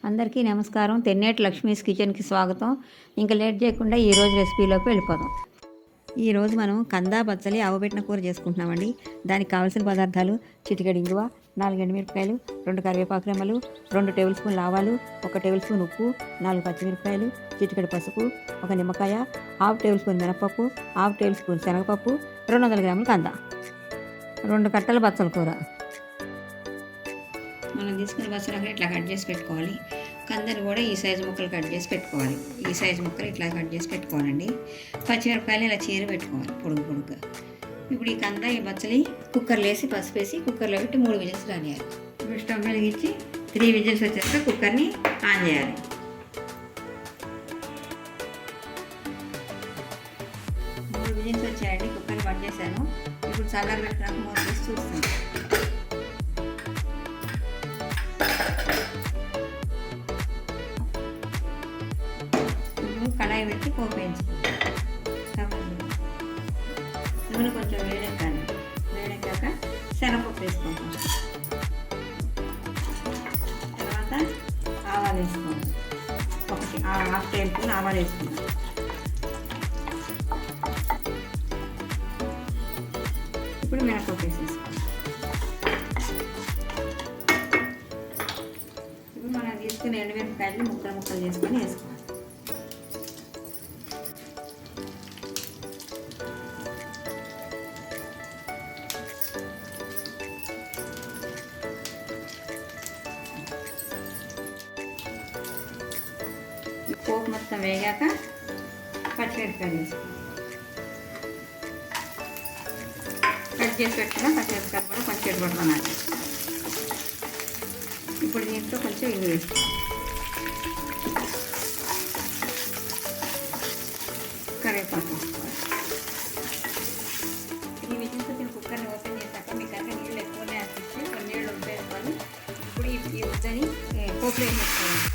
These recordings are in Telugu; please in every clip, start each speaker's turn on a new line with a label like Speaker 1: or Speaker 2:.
Speaker 1: అందరికీ నమస్కారం. తెన్నేటి లక్ష్మీస్ కిచెన్కి స్వాగతం. ఇంకా లేట్ చేయకుండా ఈరోజు రెసిపీలోకి వెళ్ళిపోదాం. ఈరోజు మనం కందా బచ్చలి ఆవబెట్టిన కూర చేసుకుంటున్నామండి. దానికి కావాల్సిన పదార్థాలు: చిటికెడు ఇంగువ, 4 ఎండుమిరపకాయలు, 2 కరివేపాకు రెమ్మలు, 2 టేబుల్ స్పూన్ల ఆవాలు, 1 టేబుల్ స్పూన్ ఉప్పు, 4 పచ్చిమిరపకాయలు, చిటికెడు పసుపు, 1 నిమ్మకాయ, 1/2 టేబుల్ స్పూన్ మినపప్పు, 1/2 టేబుల్ స్పూన్ శనగపప్పు, 200 గ్రాముల కంద, 2 కట్టల బచ్చల కూర. మనం తీసుకున్న బచ్చలు ఇట్లా కట్ చేసి పెట్టుకోవాలి. కందని కూడా ఈ సైజు ముక్కలు కట్ చేసి పెట్టుకోవాలి. ఈ సైజు ముక్కలు ఇట్లా కట్ చేసి పెట్టుకోవాలండి. పచ్చిమిరపకాయలు ఇలా చీర పెట్టుకోవాలి పొడుగు పొడుగుగా. ఇప్పుడు ఈ కంద ఈ బచ్చలి కుక్కర్లో వేసి పసుపు వేసి కుక్కర్లో పెట్టి 3 విజిల్స్ రానియాలి. ఇప్పుడు స్టవ్ వెలిగించి 3 విజిల్స్ వచ్చేస్తే కుక్కర్ని ఆన్ చేయాలి. విజిల్స్ వచ్చాయండి. కుక్కర్ని బంద్ చేశాను. ఇప్పుడు చల్లారి పెట్టినాక మూత తీసి చూస్తాను. కడాయి పెట్టి పోపు వేయించుకుంటాం. నూనె కొంచెం వేడెక్కాలి. వేడెక్కాక శనగపప్పు వేసుకుంటాం. తర్వాత ఆవాలు వేసుకోవాలి. 1/2 టేబుల్ స్పూన్ ఆవాలు వేసుకుంటాం. ఇప్పుడు మినపప్పు వేసేసుకోవాలి. ఇప్పుడు మనం తీసుకుని ఎండుమిరపకాయలు ముక్కలు చేసుకొని వేసుకోవాలి. పోపు మొత్తం వేగాక పచ్చిమిరపకాయలు వేసుకోవాలి. కట్ చేసి పెట్టుకున్న పచ్చిమిరపకాయలు కూడా కొంచెం పడుతున్నాను. ఇప్పుడు దీంట్లో కొంచెం ఇంగు వేసుకోవాలి. కరివేపాకు వేసుకోవాలి. ఈ విజిల్తో నేను కుక్కర్ని ఓపెన్ చేశాక మీకు అక్కడ నీళ్ళు ఎక్కువనే అనిపిస్తే కొన్ని నీళ్ళు వేసుకోవాలి. ఇప్పుడు ఈ ముద్దని పోపులో వేసుకోవాలి.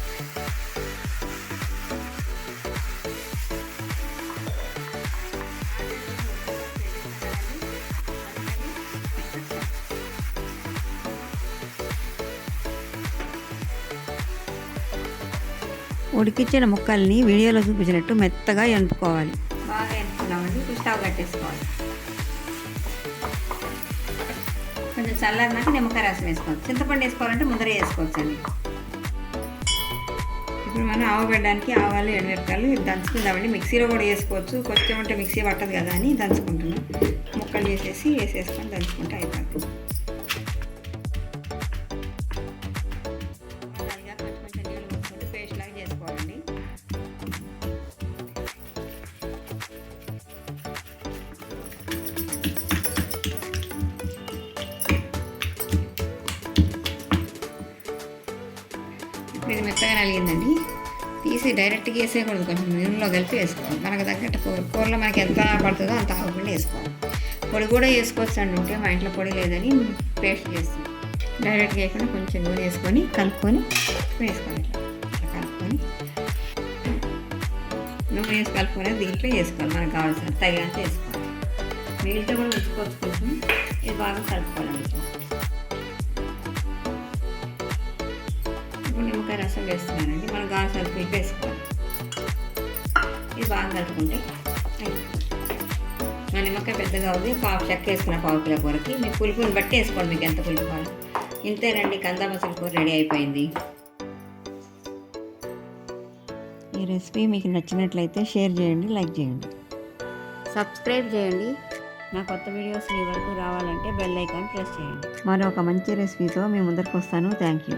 Speaker 1: ఉడికించిన ముక్కల్ని వీడియోలో చూపించినట్టు మెత్తగా ఎనుపుకోవాలి. బాగా ఎనుపుకున్నామండి. ఇప్పుడు స్టవ్ కట్టేసుకోవాలి. కొంచెం చల్లారినాక నిమ్మకాయ రసం వేసుకోవాలి. చింతపండు వేసుకోవాలంటే ముందరే వేసుకోవచ్చు అండి. ఇప్పుడు మనం ఆవబెట్టడానికి ఆవాలు ఎండుమిరపకాయలు దంచుకుందామండి. మిక్సీలో కూడా వేసుకోవచ్చు. కొంచెం అంటే మిక్సీ పట్టదు కదా అని దంచుకుంటున్నాం. ముక్కలు వేసేసుకొని దంచుకుంటే అయిపోతుంది. ఇది మెత్తగా నలిగిందండి. తీసి డైరెక్ట్గా వేసేయకూడదు. కొంచెం నూనెలో కలిపి వేసుకోవాలి. మనకు తగ్గట్టు కూరలో మనకి ఎంత పడుతుందో అంత ఆవకుండా వేసుకోవాలి. పొడి కూడా వేసుకోవచ్చు అండి. ఉంటే మా ఇంట్లో పొడి లేదని పేస్ట్ చేస్తాం. డైరెక్ట్గా వేయకుండా కొంచెం నూనె వేసుకొని కలుపుకొని వేసుకోవాలి. ఇట్లా కలుపుకొని నూనె వేసి కలుపుకొని దీంట్లో వేసుకోవాలి. మనకు కావాల్సిన తగినంత వేసుకోవాలి. నీళ్ళతో కూడా ఉంచుకోవచ్చు. కొంచెం ఇది బాగా కలుపుకోవాలండి. నిమ్మకాయ రసం వేస్తున్నానండి. మనం కావాల్సిన పులుపు వేసుకోవాలి. ఇది బాగా కలుపుకుంటే మా నిమ్మకాయ పెద్దగా ఉంది. చెక్క వేసుకున్న 1/2 కిలో కూరకి మీ పులుపుని బట్టి వేసుకోండి. మీకు ఎంత పులుపు కావాలి. ఇంతేనండి, కందా బచ్చల కూర రెడీ అయిపోయింది. ఈ రెసిపీ మీకు నచ్చినట్లయితే షేర్ చేయండి, లైక్ చేయండి, సబ్స్క్రైబ్ చేయండి. నా కొత్త వీడియోస్ మీ వరకు రావాలంటే బెల్ ఐకాన్ ప్రెస్ చేయండి. మరొక మంచి రెసిపీతో మీ ముందరికి వస్తాను. Thank you.